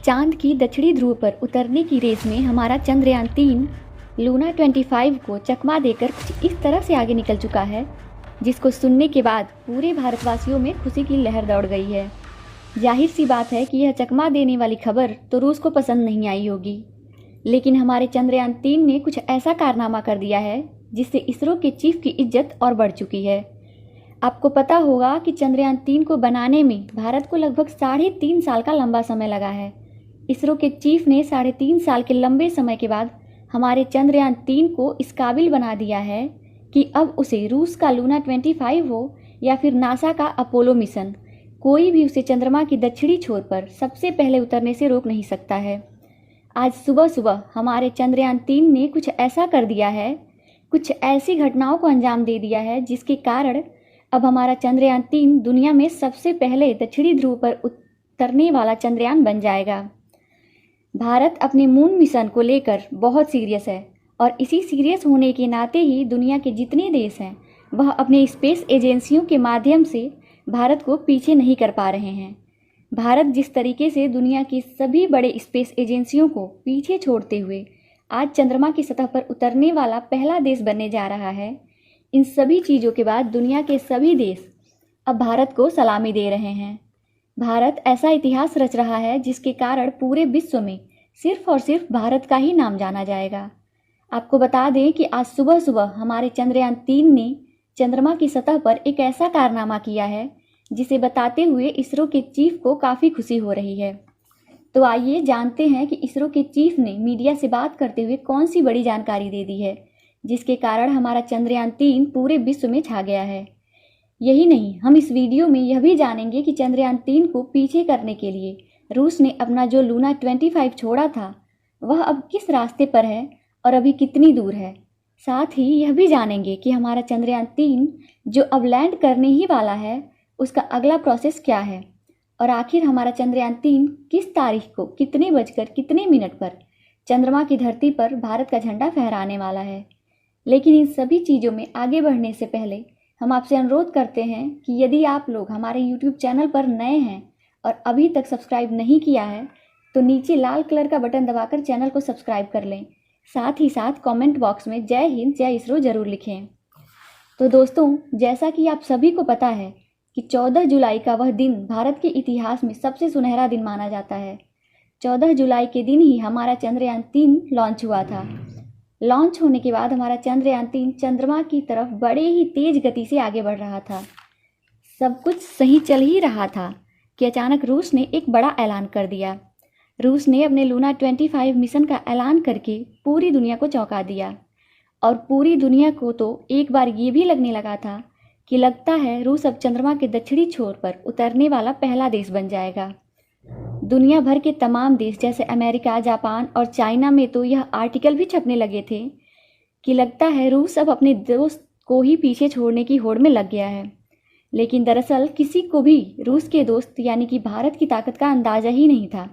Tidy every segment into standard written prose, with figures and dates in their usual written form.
चांद की दक्षिणी ध्रुव पर उतरने की रेस में हमारा चंद्रयान-3 लूना 25 को चकमा देकर कुछ इस तरह से आगे निकल चुका है, जिसको सुनने के बाद पूरे भारतवासियों में खुशी की लहर दौड़ गई है। जाहिर सी बात है कि यह चकमा देने वाली खबर तो रूस को पसंद नहीं आई होगी, लेकिन हमारे चंद्रयान-3 ने कुछ ऐसा कारनामा कर दिया है जिससे इसरो के चीफ की इज्जत और बढ़ चुकी है। आपको पता होगा कि चंद्रयान-3 को बनाने में भारत को लगभग 3.5 साल का लंबा समय लगा है। इसरो के चीफ ने 3.5 साल के लंबे समय के बाद हमारे चंद्रयान-3 को इस काबिल बना दिया है कि अब उसे रूस का लूना 25 हो या फिर नासा का अपोलो मिशन, कोई भी उसे चंद्रमा की दक्षिणी छोर पर सबसे पहले उतरने से रोक नहीं सकता है। आज सुबह सुबह हमारे चंद्रयान-3 ने कुछ ऐसा कर दिया है, कुछ ऐसी घटनाओं को अंजाम दे दिया है जिसके कारण अब हमारा चंद्रयान-3 दुनिया में सबसे पहले दक्षिणी ध्रुव पर उतरने वाला चंद्रयान बन जाएगा। भारत अपने मून मिशन को लेकर बहुत सीरियस है और इसी सीरियस होने के नाते ही दुनिया के जितने देश हैं वह अपने स्पेस एजेंसियों के माध्यम से भारत को पीछे नहीं कर पा रहे हैं। भारत जिस तरीके से दुनिया की सभी बड़े स्पेस एजेंसियों को पीछे छोड़ते हुए आज चंद्रमा की सतह पर उतरने वाला पहला देश बनने जा रहा है, इन सभी चीज़ों के बाद दुनिया के सभी देश अब भारत को सलामी दे रहे हैं। भारत ऐसा इतिहास रच रहा है जिसके कारण पूरे विश्व में सिर्फ और सिर्फ भारत का ही नाम जाना जाएगा। आपको बता दें कि आज सुबह सुबह हमारे चंद्रयान-3 ने चंद्रमा की सतह पर एक ऐसा कारनामा किया है जिसे बताते हुए इसरो के चीफ को काफ़ी खुशी हो रही है। तो आइए जानते हैं कि इसरो के चीफ ने मीडिया से बात करते हुए कौन सी बड़ी जानकारी दे दी है जिसके कारण हमारा चंद्रयान-3 पूरे विश्व में छा गया है। यही नहीं, हम इस वीडियो में यह भी जानेंगे कि चंद्रयान-3 को पीछे करने के लिए रूस ने अपना जो लूना 25 छोड़ा था वह अब किस रास्ते पर है और अभी कितनी दूर है। साथ ही यह भी जानेंगे कि हमारा चंद्रयान-3 जो अब लैंड करने ही वाला है उसका अगला प्रोसेस क्या है और आखिर हमारा चंद्रयान-3 किस तारीख को कितने बजकर कितने मिनट पर चंद्रमा की धरती पर भारत का झंडा फहराने वाला है। लेकिन इन सभी चीज़ों में आगे बढ़ने से पहले हम आपसे अनुरोध करते हैं कि यदि आप लोग हमारे YouTube चैनल पर नए हैं और अभी तक सब्सक्राइब नहीं किया है तो नीचे लाल कलर का बटन दबाकर चैनल को सब्सक्राइब कर लें। साथ ही साथ कमेंट बॉक्स में जय हिंद जय इसरो ज़रूर लिखें। तो दोस्तों, जैसा कि आप सभी को पता है कि 14 जुलाई का वह दिन भारत के इतिहास में सबसे सुनहरा दिन माना जाता है। 14 जुलाई के दिन ही हमारा चंद्रयान-3 लॉन्च हुआ था। लॉन्च होने के बाद हमारा चंद्रयान-3 चंद्रमा की तरफ बड़े ही तेज गति से आगे बढ़ रहा था। सब कुछ सही चल ही रहा था कि अचानक रूस ने एक बड़ा ऐलान कर दिया। रूस ने अपने लूना 25 मिशन का ऐलान करके पूरी दुनिया को चौंका दिया और पूरी दुनिया को तो एक बार ये भी लगने लगा था कि लगता है रूस अब चंद्रमा के दक्षिणी छोर पर उतरने वाला पहला देश बन जाएगा। दुनिया भर के तमाम देश जैसे अमेरिका, जापान और चाइना में तो यह आर्टिकल भी छपने लगे थे कि लगता है रूस अब अपने दोस्त को ही पीछे छोड़ने की होड़ में लग गया है। लेकिन दरअसल किसी को भी रूस के दोस्त यानी कि भारत की ताकत का अंदाज़ा ही नहीं था।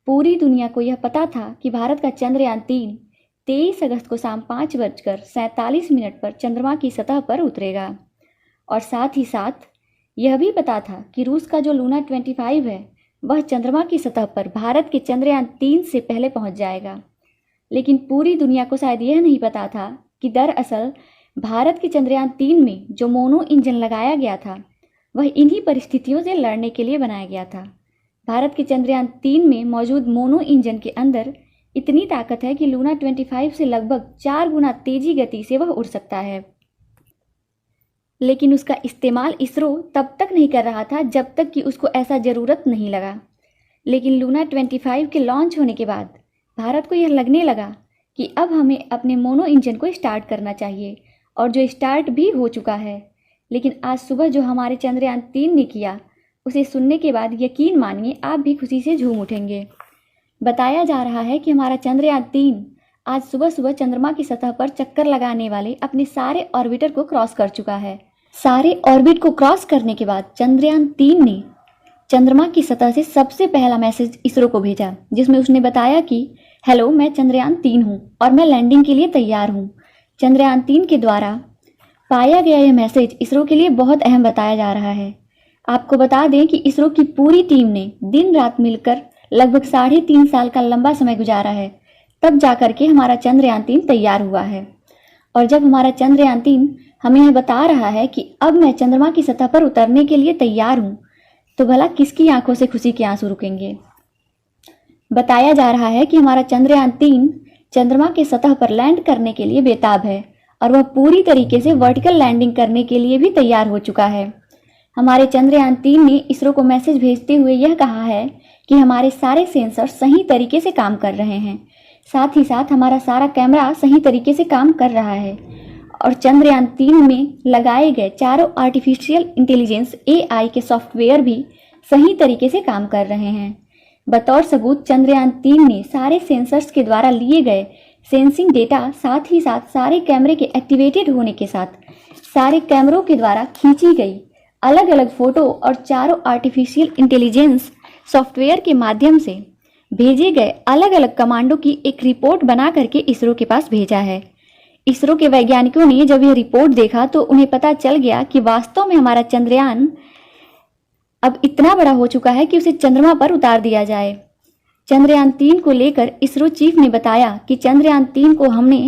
पूरी दुनिया को यह पता था कि भारत का चंद्रयान-3 23 अगस्त को शाम 5:47 पर चंद्रमा की सतह पर उतरेगा और साथ ही साथ यह भी पता था कि रूस का जो लूना 25 है वह चंद्रमा की सतह पर भारत के चंद्रयान-3 से पहले पहुंच जाएगा। लेकिन पूरी दुनिया को शायद यह नहीं पता था कि दरअसल भारत के चंद्रयान-3 में जो मोनो इंजन लगाया गया था वह इन्हीं परिस्थितियों से लड़ने के लिए बनाया गया था। भारत के चंद्रयान-3 में मौजूद मोनो इंजन के अंदर इतनी ताकत है कि लूना 25 से लगभग 4 गुना तेजी गति से वह उड़ सकता है। लेकिन उसका इस्तेमाल इसरो तब तक नहीं कर रहा था जब तक कि उसको ऐसा ज़रूरत नहीं लगा। लेकिन लूना 25 के लॉन्च होने के बाद भारत को यह लगने लगा कि अब हमें अपने मोनो इंजन को स्टार्ट करना चाहिए और जो स्टार्ट भी हो चुका है। लेकिन आज सुबह जो हमारे चंद्रयान-3 ने किया उसे सुनने के बाद यकीन मानिए आप भी खुशी से झूम उठेंगे। बताया जा रहा है कि हमारा चंद्रयान-3 आज सुबह सुबह चंद्रमा की सतह पर चक्कर लगाने वाले अपने सारे ऑर्बिटर को क्रॉस कर चुका है। सारे ऑर्बिट को क्रॉस करने के बाद चंद्रयान-3 ने चंद्रमा की सतह से सबसे पहला मैसेज इसरो को भेजा जिसमें उसने बताया कि हेलो, मैं चंद्रयान-3 हूँ और मैं लैंडिंग के लिए तैयार हूँ। चंद्रयान-3 के द्वारा पाया गया यह मैसेज इसरो के लिए बहुत अहम बताया जा रहा है। आपको बता दें कि इसरो की पूरी टीम ने दिन रात मिलकर लगभग 3.5 साल का लंबा समय गुजारा है, तब जाकर के हमारा चंद्रयान-3 तैयार हुआ है। और जब हमारा चंद्रयान-3 हमें यह बता रहा है कि अब मैं चंद्रमा की सतह पर उतरने के लिए तैयार हूँ, तो भला किसकी आंखों से खुशी के आंसू रुकेंगे। बताया जा रहा है कि हमारा चंद्रयान-3 चंद्रमा के सतह पर लैंड करने के लिए बेताब है और वह पूरी तरीके से वर्टिकल लैंडिंग करने के लिए भी तैयार हो चुका है। हमारे चंद्रयान-3 ने इसरो को मैसेज भेजते हुए यह कहा है कि हमारे सारे सेंसर सही तरीके से काम कर रहे हैं, साथ ही साथ हमारा सारा कैमरा सही तरीके से काम कर रहा है और चंद्रयान-3 में लगाए गए चारों आर्टिफिशियल इंटेलिजेंस AI के सॉफ्टवेयर भी सही तरीके से काम कर रहे हैं। बतौर सबूत चंद्रयान-3 ने सारे सेंसर्स के द्वारा लिए गए सेंसिंग डेटा, साथ ही साथ सारे कैमरे के एक्टिवेटेड होने के साथ सारे कैमरों के द्वारा खींची गई अलग अलग फोटो और चारों आर्टिफिशियल इंटेलिजेंस सॉफ्टवेयर के माध्यम से भेजे गए अलग अलग कमांडों की एक रिपोर्ट बना करके इसरो के पास भेजा है। इसरो के वैज्ञानिकों ने जब यह रिपोर्ट देखा तो उन्हें पता चल गया कि वास्तव में हमारा चंद्रयान अब इतना बड़ा हो चुका है कि उसे चंद्रमा पर उतार दिया जाए। चंद्रयान-3 को लेकर इसरो चीफ ने बताया कि चंद्रयान-3 को हमने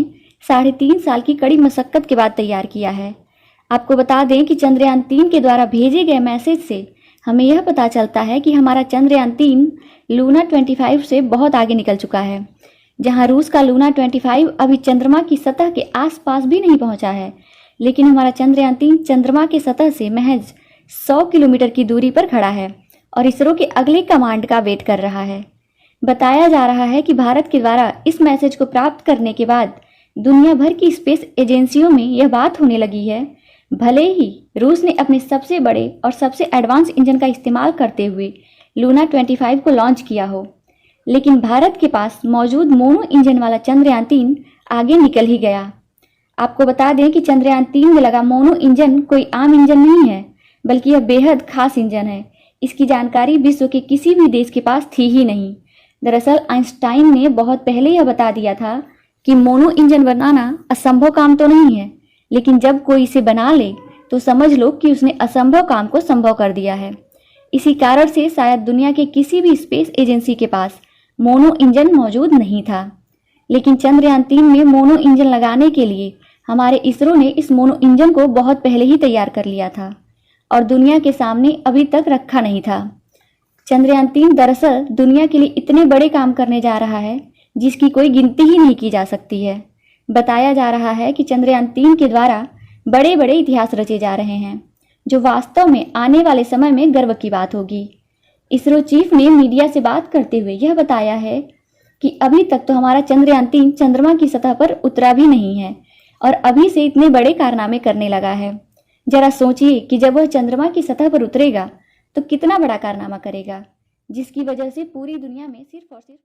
3.5 साल की कड़ी मशक्कत के बाद तैयार किया है। आपको बता दें कि चंद्रयान-3 के द्वारा भेजे गए मैसेज से हमें यह पता चलता है कि हमारा चंद्रयान-3 लूना 25 से बहुत आगे निकल चुका है। जहां रूस का लूना 25 अभी चंद्रमा की सतह के आसपास भी नहीं पहुंचा है, लेकिन हमारा चंद्रयान-3 चंद्रमा की सतह से महज 100 किलोमीटर की दूरी पर खड़ा है और इसरो के अगले कमांड का वेट कर रहा है। बताया जा रहा है कि भारत के द्वारा इस मैसेज को प्राप्त करने के बाद दुनिया भर की स्पेस एजेंसियों में यह बात होने लगी है, भले ही रूस ने अपने सबसे बड़े और सबसे एडवांस इंजन का इस्तेमाल करते हुए लूना 25 को लॉन्च किया हो, लेकिन भारत के पास मौजूद मोनो इंजन वाला चंद्रयान-3 आगे निकल ही गया। आपको बता दें कि चंद्रयान-3 में लगा मोनो इंजन कोई आम इंजन नहीं है, बल्कि यह बेहद खास इंजन है। इसकी जानकारी विश्व के किसी भी देश के पास थी ही नहीं। दरअसल आइंस्टाइन ने बहुत पहले यह बता दिया था कि मोनो इंजन बनाना असंभव काम तो नहीं है, लेकिन जब कोई इसे बना ले तो समझ लो कि उसने असंभव काम को संभव कर दिया है। इसी कारण से शायद दुनिया के किसी भी स्पेस एजेंसी के पास मोनो इंजन मौजूद नहीं था, लेकिन चंद्रयान-3 में मोनो इंजन लगाने के लिए हमारे इसरो ने इस मोनो इंजन को बहुत पहले ही तैयार कर लिया था और दुनिया के सामने अभी तक रखा नहीं था। चंद्रयान-3 दरअसल दुनिया के लिए इतने बड़े काम करने जा रहा है जिसकी कोई गिनती ही नहीं की जा सकती है। बताया जा रहा है कि चंद्रयान-3 के द्वारा बड़े बड़े इतिहास रचे जा रहे हैं, जो वास्तव में आने वाले समय में गर्व की बात होगी। इसरो चीफ ने मीडिया से बात करते हुए यह बताया है कि अभी तक तो हमारा चंद्रयान-3 चंद्रमा की सतह पर उतरा भी नहीं है और अभी से इतने बड़े कारनामे करने लगा है। जरा सोचिए कि जब वह चंद्रमा की सतह पर उतरेगा तो कितना बड़ा कारनामा करेगा, जिसकी वजह से पूरी दुनिया में सिर्फ और सिर्फ